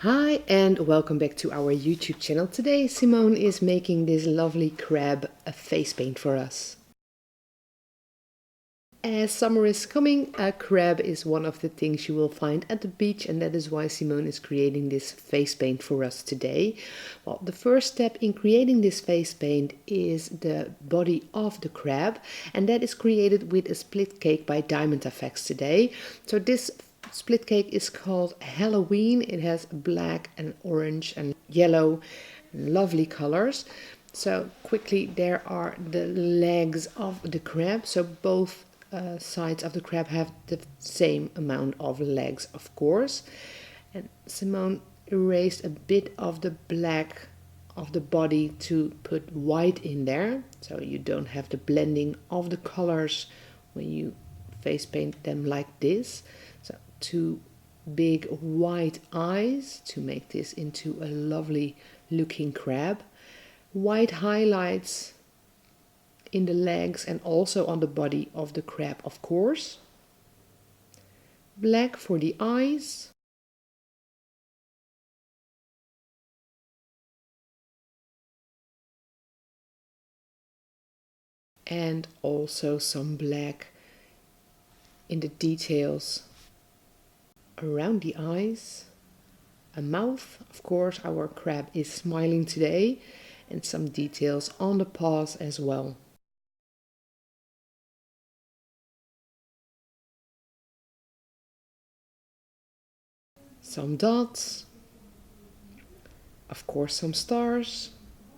Hi and welcome back to our YouTube channel. Today Simone is making this lovely crab face paint for us. As summer is coming, a crab is one of the things you will find at the beach, and that is why Simone is creating this face paint for us today. Well, the first step in creating this face paint is the body of the crab, and that is created with a split cake by Diamond Effects today. So this split cake is called Halloween. It has black and orange and yellow, lovely colors. So quickly, there are the legs of the crab. So both sides of the crab have the same amount of legs, of course. And Simone erased a bit of the black of the body to put white in there, so you don't have the blending of the colors when you face paint them like this. So two big white eyes to make this into a lovely looking crab. White highlights in the legs and also on the body of the crab, of course. Black for the eyes. And also some black in the details around the eyes. A mouth, of course, our crab is smiling today, and some details on the paws as well. Some dots, of course some stars,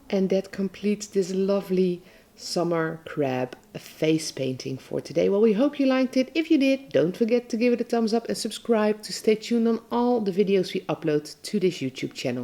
and that completes this lovely summer crab face painting for today. Well, we hope you liked it. If you did, don't forget to give it a thumbs up and subscribe to stay tuned on all the videos we upload to this YouTube channel.